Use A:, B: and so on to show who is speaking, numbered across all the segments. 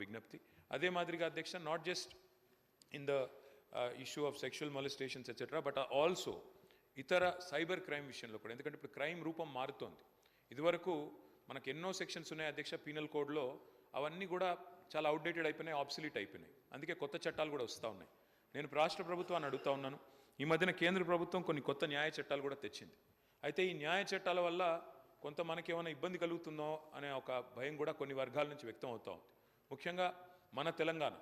A: విజ్ఞప్తి. అదే మాదిరిగా అధ్యక్ష, not just in the issue of sexual మొలిస్టేషన్స్ etcetera, but also ఇతర సైబర్ క్రైమ్ విషయంలో కూడా. ఎందుకంటే ఇప్పుడు క్రైమ్ రూపం మారుతోంది. ఇదివరకు మనకు ఎన్నో సెక్షన్స్ ఉన్నాయి అధ్యక్ష పీనల్ కోడ్లో, అవన్నీ కూడా చాలా అవుట్డేటెడ్ అయిపోయినాయి, ఆబ్సలీట్ అయిపోయినాయి. అందుకే కొత్త చట్టాలు కూడా వస్తూ ఉన్నాయి. నేను రాష్ట్ర ప్రభుత్వాన్ని అడుగుతా ఉన్నాను, ఈ మధ్యన కేంద్ర ప్రభుత్వం కొన్ని కొత్త న్యాయ చట్టాలు కూడా తెచ్చింది. అయితే ఈ న్యాయ చట్టాల వల్ల కొంత మనకేమైనా ఇబ్బంది కలుగుతుందో అనే ఒక భయం కూడా కొన్ని వర్గాల నుంచి వ్యక్తం అవుతూ ఉంది. ముఖ్యంగా మన తెలంగాణ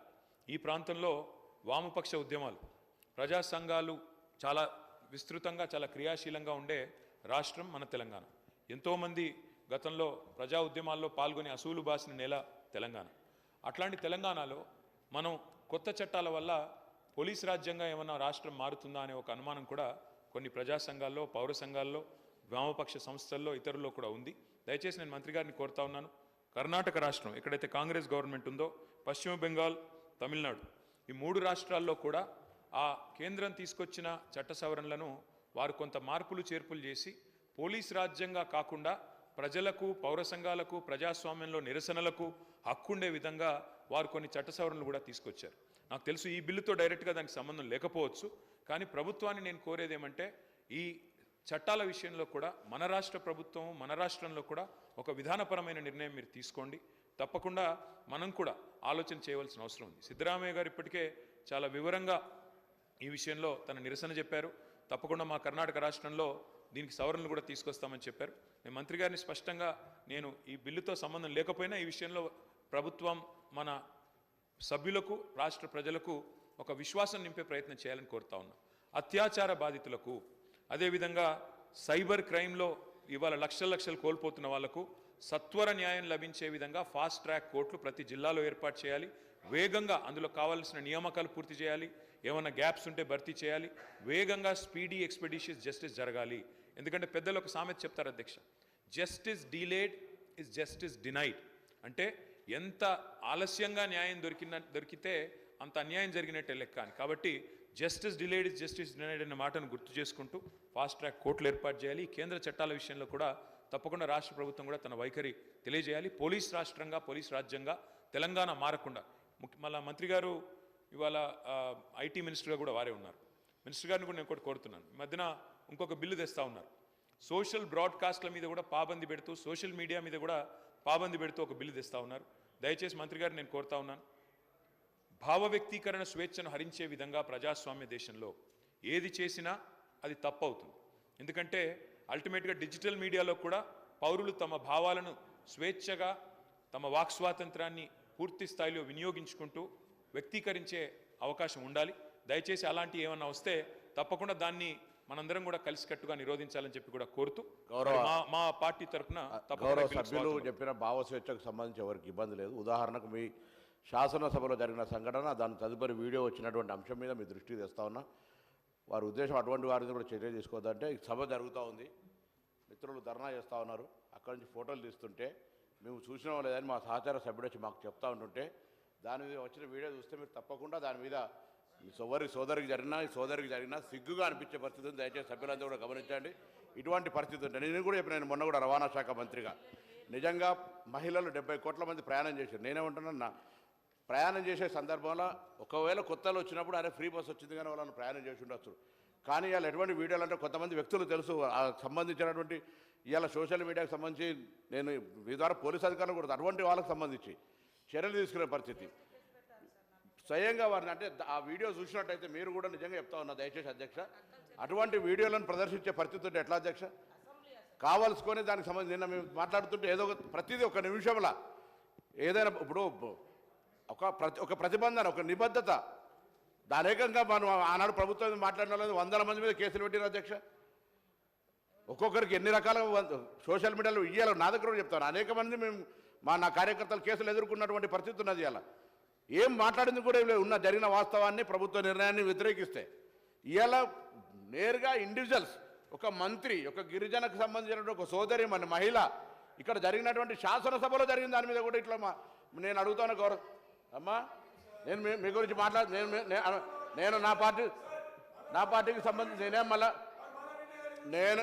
A: ఈ ప్రాంతంలో వామపక్ష ఉద్యమాలు, ప్రజా సంఘాలు చాలా విస్తృతంగా చాలా క్రియాశీలంగా ఉండే రాష్ట్రం మన తెలంగాణ. ఎంతోమంది గతంలో ప్రజా ఉద్యమాల్లో పాల్గొని అసూలు బాసిన నేల తెలంగాణ. అట్లాంటి తెలంగాణలో మనం కొత్త చట్టాల వల్ల పోలీస్ రాజ్యంగా ఏమన్నా రాష్ట్రం మారుతుందా అనే ఒక అనుమానం కూడా కొన్ని ప్రజా సంఘాల్లో, పౌర సంఘాల్లో, వామపక్ష సంస్థల్లో, ఇతరుల్లో కూడా ఉంది. దయచేసి నేను మంత్రి గారిని కోరుతా ఉన్నాను, కర్ణాటక రాష్ట్రం ఎక్కడైతే కాంగ్రెస్ గవర్నమెంట్ ఉందో, పశ్చిమ బెంగాల్, తమిళనాడు, ఈ 3 రాష్ట్రాల్లో కూడా ఆ కేంద్రం తీసుకొచ్చిన చట్ట సవరణలను వారు కొంత మార్పులు చేర్పులు చేసి పోలీస్ రాజ్యంగా కాకుండా ప్రజలకు, పౌర సంఘాలకు, ప్రజాస్వామ్యంలో నిరసనలకు హక్కుండే విధంగా వారు కొన్ని చట్ట సవరణలు కూడా తీసుకొచ్చారు. నాకు తెలుసు ఈ బిల్లుతో డైరెక్ట్గా దానికి సంబంధం లేకపోవచ్చు, కానీ ప్రభుత్వాన్ని నేను కోరేది ఏమంటే ఈ చట్టాల విషయంలో కూడా మన రాష్ట్ర ప్రభుత్వం, మన రాష్ట్రంలో కూడా ఒక విధానపరమైన నిర్ణయం మీరు తీసుకోండి. తప్పకుండా మనం కూడా ఆలోచన చేయవలసిన అవసరం ఉంది. సిద్ధరామయ్య గారు ఇప్పటికే చాలా వివరంగా ఈ విషయంలో తన నిరసన చెప్పారు. తప్పకుండా మా కర్ణాటక రాష్ట్రంలో దీనికి సవరణలు కూడా తీసుకొస్తామని చెప్పారు. నేను మంత్రి గారిని స్పష్టంగా నేను ఈ బిల్లుతో సంబంధం లేకపోయినా ఈ విషయంలో ప్రభుత్వం మన సభ్యులకు, రాష్ట్ర ప్రజలకు ఒక విశ్వాసం నింపే ప్రయత్నం చేయాలని కోరుతా ఉన్నాం. అత్యాచార బాధితులకు, అదేవిధంగా సైబర్ క్రైమ్లో ఇవాళ లక్షలు కోల్పోతున్న వాళ్లకు సత్వర న్యాయం లభించే విధంగా ఫాస్ట్ ట్రాక్ కోర్టులు ప్రతి జిల్లాలో ఏర్పాటు చేయాలి. వేగంగా అందులో కావాల్సిన నియామకాలు పూర్తి చేయాలి. ఏమైనా గ్యాప్స్ ఉంటే భర్తీ చేయాలి. వేగంగా స్పీడీ ఎక్స్పెడిషియస్ జస్టిస్ జరగాలి. ఎందుకంటే పెద్దలు ఒక సామెత చెప్తారు అధ్యక్ష, justice delayed is justice denied. అంటే ఎంత ఆలస్యంగా న్యాయం దొరికితే అంత అన్యాయం జరిగినట్టే లెక్క అని. కాబట్టి justice delayed is justice denied అనే మాటను గుర్తు చేసుకుంటూ ఫాస్ట్ ట్రాక్ కోర్టులు ఏర్పాటు చేయాలి. కేంద్ర చట్టాల విషయంలో కూడా తప్పకుండా రాష్ట్ర ప్రభుత్వం కూడా తన వైఖరి తెలియజేయాలి. పోలీస్ రాష్ట్రంగా, పోలీస్ రాజ్యంగా తెలంగాణ మారకుండా. మళ్ళీ మంత్రి గారు ఇవాళ ఐటీ మినిస్టర్గా కూడా వారే ఉన్నారు. మినిస్టర్ గారిని కూడా నేను ఒకటి కోరుతున్నాను, ఈ మధ్యన ఇంకొక బిల్లు తెస్తూ ఉన్నారు. సోషల్ బ్రాడ్కాస్ట్ల మీద కూడా పాబంది పెడుతూ, సోషల్ మీడియా మీద కూడా పాబంది పెడుతూ ఒక బిల్లు తెస్తూ ఉన్నారు. దయచేసి మంత్రి గారిని నేను కోరుతా ఉన్నాను, భావ వ్యక్తీకరణ స్వేచ్ఛను హరించే విధంగా ప్రజాస్వామ్య దేశంలో ఏది చేసినా అది తప్పవుతుంది. ఎందుకంటే అల్టిమేట్గా డిజిటల్ మీడియాలో కూడా పౌరులు తమ భావాలను స్వేచ్ఛగా, తమ వాక్ స్వాతంత్రాన్ని పూర్తి స్థాయిలో వినియోగించుకుంటూ వ్యక్తీకరించే అవకాశం ఉండాలి. దయచేసి అలాంటి ఏమన్నా వస్తే తప్పకుండా దాన్ని మనందరం కూడా కలిసికట్టుగా నిరోధించాలని చెప్పి కూడా కోరుతూ మా పార్టీ తరఫున
B: సభ్యులు చెప్పిన భావ స్వేచ్ఛకు సంబంధించి ఎవరికి ఇబ్బంది లేదు. ఉదాహరణకు మీ శాసనసభలో జరిగిన సంఘటన, దాని తదుపరి వీడియో వచ్చినటువంటి అంశం మీద మీ దృష్టికి తెస్తా ఉన్నా. వారి ఉద్దేశం అటువంటి వారిని కూడా చర్య తీసుకోవద్దంటే, సభ జరుగుతూ ఉంది, మిత్రులు ధర్నా చేస్తూ ఉన్నారు, అక్కడి నుంచి ఫోటోలు తీస్తుంటే మేము చూసినా లేదని మా సహచార సభ్యుడు వచ్చి మాకు చెప్తా ఉంటుంటే దాని మీద వచ్చిన వీడియో చూస్తే మీరు తప్పకుండా దాని మీద సోదరికి జరిగినా సిగ్గుగా అనిపించే పరిస్థితి ఉంది. దయచేసి సభ్యులందరూ కూడా గమనించండి. ఇటువంటి పరిస్థితి ఉంటే నేను కూడా చెప్పిన, మొన్న కూడా రవాణా శాఖ మంత్రిగా నిజంగా మహిళలు 70 కోట్ల మంది ప్రయాణం చేశారు. నేనేమంటున్నా, ప్రయాణం చేసే సందర్భంలో ఒకవేళ కొత్తలో వచ్చినప్పుడు అరే ఫ్రీ బస్ వచ్చింది కానీ వాళ్ళని ప్రయాణం చేసి ఉండొచ్చు. కానీ ఇవాళ ఎటువంటి వీడియోలు అంటే కొంతమంది వ్యక్తులు తెలుసు సంబంధించినటువంటి, ఇవాళ సోషల్ మీడియాకు సంబంధించి నేను మీ ద్వారా పోలీసు అధికారులు కూడా అటువంటి వాళ్ళకి సంబంధించి చర్యలు తీసుకునే పరిస్థితి స్వయంగా వారిని, అంటే ఆ వీడియో చూసినట్టయితే మీరు కూడా నిజంగా చెప్తా ఉన్నా దయచేసి అధ్యక్ష, అటువంటి వీడియోలను ప్రదర్శించే పరిస్థితి ఉంటే ఎట్లా అధ్యక్ష? కావాల్సుకొని దానికి సంబంధించి నిన్న మేము మాట్లాడుతుంటే ఏదో ప్రతిదీ ఒక నిమిషంలో ఏదైనా ఇప్పుడు ఒక ప్రతిబంధన, ఒక నిబద్ధత, దానేకంగా మనం ఆనాడు ప్రభుత్వం మాట్లాడిన వాళ్ళని 100 మంది మీద కేసులు పెట్టిన అధ్యక్ష. ఒక్కొక్కరికి ఎన్ని రకాలుగా సోషల్ మీడియాలో ఇయ్యాలి. నా దగ్గర కూడా చెప్తాను, అనేక మంది మేము నా కార్యకర్తలు కేసులు ఎదుర్కొన్నటువంటి పరిస్థితి ఉన్నది. ఇవాళ ఏం మాట్లాడింది కూడా జరిగిన వాస్తవాన్ని, ప్రభుత్వ నిర్ణయాన్ని వ్యతిరేకిస్తే ఇవాళ నేరుగా ఇండివిజువల్స్, ఒక మంత్రి, ఒక గిరిజనకు సంబంధించినటువంటి ఒక సోదరి, మన మహిళ, ఇక్కడ జరిగినటువంటి శాసనసభలో జరిగిన దాని మీద కూడా ఇట్లా నేను అడుగుతాను గౌరవ్ అమ్మా, నేను మీ గురించి నేను నా పార్టీకి సంబంధించి నేనేం మళ్ళా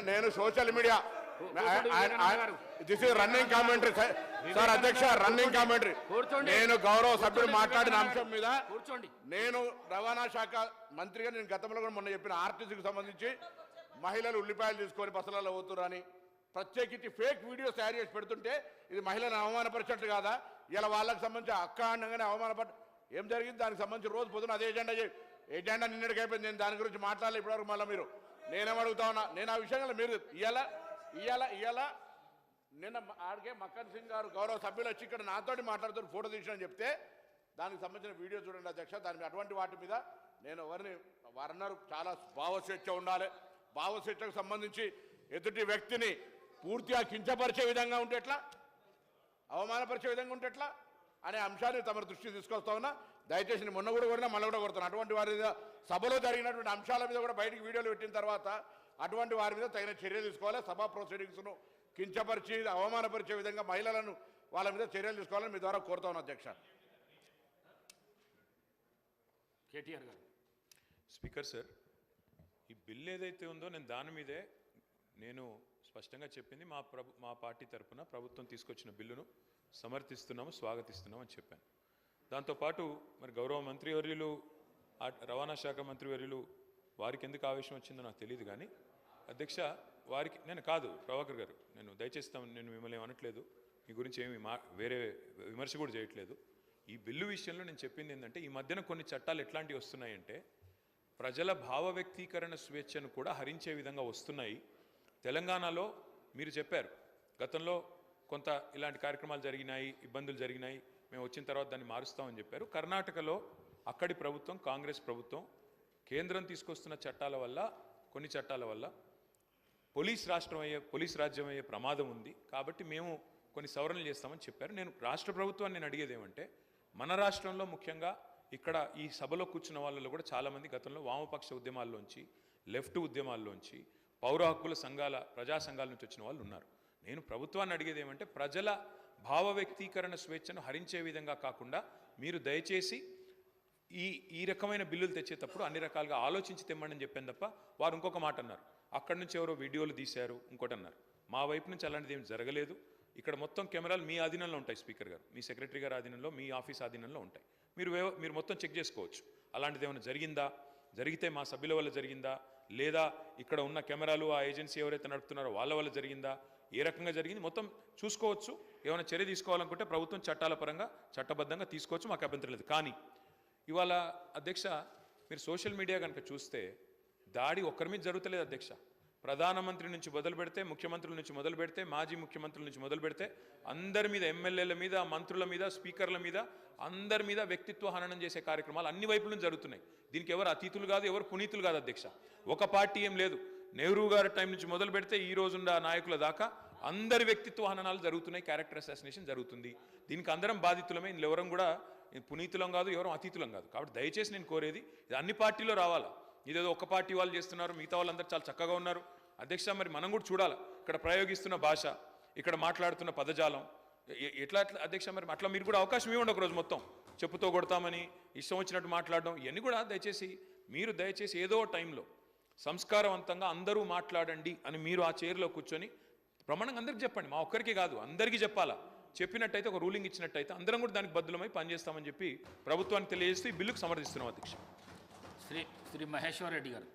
B: నేను social media this is running commentary sir అధ్యక్ష రన్నింగ్ కామెంటరీ. నేను గౌరవ సభ్యులు మాట్లాడిన అంశం మీద
C: కూర్చోండి.
B: నేను రవాణా శాఖ మంత్రిగా నేను గతంలో కూడా మొన్న చెప్పిన ఆర్టీసీకి సంబంధించి మహిళలు ఉల్లిపాయలు తీసుకొని బస్సులలో పోతురని ప్రత్యేకించి ఫేక్ వీడియోస్ తయారు చేసి పెడుతుంటే ఇది మహిళలను అవమానపరిచినట్టు కాదా? ఇలా వాళ్ళకి సంబంధించి అక్క అనగానే అవమానపడ ఏం జరిగింది? దానికి సంబంధించి రోజు పొద్దున అదే ఎజెండా నిన్నటికి అయిపోయింది. నేను దాని గురించి మాట్లాడాలి ఇప్పటివరకు. మళ్ళీ మీరు నేనేమడుగుతా ఉన్నా, నేను ఆ విషయంలో మీరు ఇవాళ నిన్న ఆడికే మక్కన్ సింగ్ గారు గౌరవ సభ్యులు వచ్చి ఇక్కడ నాతోటి మాట్లాడుతూ ఫోటో తీసినని చెప్తే దానికి సంబంధించిన వీడియో చూడండి అధ్యక్ష. దాని అటువంటి వాటి మీద నేను వారన్నారు చాలా భావస్వేచ్ఛ ఉండాలి, భావస్వేచ్ఛకు సంబంధించి ఎదుటి వ్యక్తిని పూర్తిగా కించపరిచే విధంగా ఉంటే ఎట్లా, అవమానపరిచే విధంగా ఉంటే ఎట్లా అనే అంశాన్ని తమ దృష్టికి తీసుకొస్తా ఉన్నా. దయచేసి మొన్న కూడా కొడినా మళ్ళీ కూడా కొడుతున్నాను. అటువంటి వారి మీద సభలో జరిగినటువంటి అంశాల మీద కూడా బయటికి వీడియోలు పెట్టిన తర్వాత అటువంటి వారి మీద తగిన చర్య తీసుకోవాలి. సభా ప్రొసీడింగ్స్ను కించపరిచి అవమానపరిచే విధంగా మహిళలను వాళ్ళ మీద చర్యలు తీసుకోవాలని మీ ద్వారా కోరుతా ఉన్నాను అధ్యక్ష.
C: కేటీఆర్ గారు.
A: స్పీకర్ సార్, ఈ బిల్ ఏదైతే ఉందో నేను దాని మీదే నేను స్పష్టంగా చెప్పింది మా పార్టీ తరఫున ప్రభుత్వం తీసుకొచ్చిన బిల్లును సమర్థిస్తున్నాము, స్వాగతిస్తున్నాము అని చెప్పాను. దాంతోపాటు మరి గౌరవ మంత్రివర్యులు రవాణా శాఖ మంత్రివర్యులు వారికి ఎందుకు ఆవేశం వచ్చిందో నాకు తెలియదు కానీ అధ్యక్ష వారికి నేను కాదు ప్రభాకర్ గారు, నేను దయచేస్తాను, నేను మిమ్మల్ని అనట్లేదు, మీ గురించి ఏమి వేరే విమర్శ కూడా చేయట్లేదు. ఈ బిల్లు విషయంలో నేను చెప్పింది ఏంటంటే ఈ మధ్యన కొన్ని చట్టాలు ఎట్లాంటివి వస్తున్నాయంటే ప్రజల భావ వ్యక్తీకరణ స్వేచ్ఛను కూడా హరించే విధంగా వస్తున్నాయి. తెలంగాణలో మీరు చెప్పారు గతంలో కొంత ఇలాంటి కార్యక్రమాలు జరిగినాయి, ఇబ్బందులు జరిగినాయి, మేము వచ్చిన తర్వాత దాన్ని మారుస్తామని చెప్పారు. కర్ణాటకలో అక్కడి ప్రభుత్వం కాంగ్రెస్ ప్రభుత్వం కేంద్రం తీసుకొస్తున్న చట్టాల వల్ల కొన్ని చట్టాల వల్ల పోలీస్ రాజ్యం అయ్యే ప్రమాదం ఉంది కాబట్టి మేము కొన్ని సవరణలు చేస్తామని చెప్పారు. నేను రాష్ట్ర ప్రభుత్వాన్ని నేను అడిగేది ఏమంటే మన రాష్ట్రంలో ముఖ్యంగా ఇక్కడ ఈ సభలో కూర్చున్న వాళ్ళలో కూడా చాలామంది గతంలో వామపక్ష ఉద్యమాల్లోంచి లెఫ్ట్ ఉద్యమాల్లోంచి పౌర హక్కుల సంఘాల ప్రజా సంఘాల నుంచి వచ్చిన వాళ్ళు ఉన్నారు. నేను ప్రభుత్వాన్ని అడిగేది ఏమంటే ప్రజల భావ వ్యక్తీకరణ స్వేచ్ఛను హరించే విధంగా కాకుండా మీరు దయచేసి ఈ రకమైన బిల్లులు తెచ్చేటప్పుడు అన్ని రకాలుగా ఆలోచించి తెమ్మని చెప్పాను తప్ప వారు ఇంకొక మాట అన్నారు, అక్కడి నుంచి ఎవరో వీడియోలు తీశారు ఇంకోటి అన్నారు. మా వైపు నుంచి అలాంటిది ఏం జరగలేదు. ఇక్కడ మొత్తం కెమెరాలు మీ ఆధీనంలో ఉంటాయి స్పీకర్ గారు, మీ సెక్రటరీ గారి ఆధీనంలో, మీ ఆఫీస్ ఆధీనంలో ఉంటాయి. మీరు మొత్తం చెక్ చేసుకోవచ్చు అలాంటిది ఏమైనా జరిగిందా, జరిగితే మా సభ్యుల వల్ల జరిగిందా, లేదా ఇక్కడ ఉన్న కెమెరాలు ఆ ఏజెన్సీ ఎవరైతే నడుపుతున్నారో వాళ్ళ వల్ల జరిగిందా, ఏ రకంగా జరిగింది మొత్తం చూసుకోవచ్చు. ఏమైనా చర్య తీసుకోవాలనుకుంటే ప్రభుత్వం చట్టాల పరంగా చట్టబద్ధంగా తీసుకోవచ్చు, మాకు అభ్యంతరం లేదు. కానీ ఇవాళ అధ్యక్ష మీరు సోషల్ మీడియా కనుక చూస్తే దాడి ఒక్కరి మీద జరుగుతలేదు అధ్యక్ష. ప్రధానమంత్రి నుంచి మొదలు పెడితే, ముఖ్యమంత్రుల నుంచి మొదలు పెడితే, మాజీ ముఖ్యమంత్రుల నుంచి మొదలు పెడితే అందరి మీద, ఎమ్మెల్యేల మీద, మంత్రుల మీద, స్పీకర్ల మీద, అందరి మీద వ్యక్తిత్వ హననం చేసే కార్యక్రమాలు అన్ని వైపుల నుంచి జరుగుతున్నాయి. దీనికి ఎవరు అతీతులు కాదు, ఎవరు పునీతులు కాదు అధ్యక్ష. ఒక పార్టీ ఏం లేదు, నెహ్రూ గారి టైం నుంచి మొదలు పెడితే ఈ రోజున్న నాయకుల దాకా అందరి వ్యక్తిత్వ హననాలు జరుగుతున్నాయి, క్యారెక్టర్ అసాసినేషన్ జరుగుతుంది. దీనికి అందరం బాధితులమే, ఇందులో ఎవరం కూడా పునీతులం కాదు, ఎవరం అతీతులం కాదు. కాబట్టి దయచేసి నేను కోరేది ఇది అన్ని పార్టీలో రావాలా. ఇదేదో ఒక పార్టీ వాళ్ళు చేస్తున్నారు, మిగతా వాళ్ళందరూ చాలా చక్కగా ఉన్నారు అధ్యక్ష. మరి మనం కూడా చూడాలి ఇక్కడ ప్రయోగిస్తున్న భాష, ఇక్కడ మాట్లాడుతున్న పదజాలం ఎట్లా అధ్యక్ష. మరి అట్లా మీరు కూడా అవకాశం ఇవ్వండి, ఒకరోజు మొత్తం చెప్పుతో కొడతామని ఇష్టం వచ్చినట్టు మాట్లాడడం ఇవన్నీ కూడా దయచేసి ఏదో టైంలో సంస్కారవంతంగా అందరూ మాట్లాడండి అని మీరు ఆ చైర్లో కూర్చొని ప్రమాణంగా అందరికీ చెప్పండి. మా ఒక్కరికి కాదు, అందరికీ చెప్పాలా. చెప్పినట్టయితే ఒక రూలింగ్ ఇచ్చినట్టయితే అందరం కూడా దానికి బద్దులమై పనిచేస్తామని చెప్పి ప్రభుత్వానికి తెలియజేస్తూ ఈ బిల్లుకు సమర్థిస్తున్నాం అధ్యక్ష.
C: శ్రీ మహేశ్వర్ రెడ్డి గారు.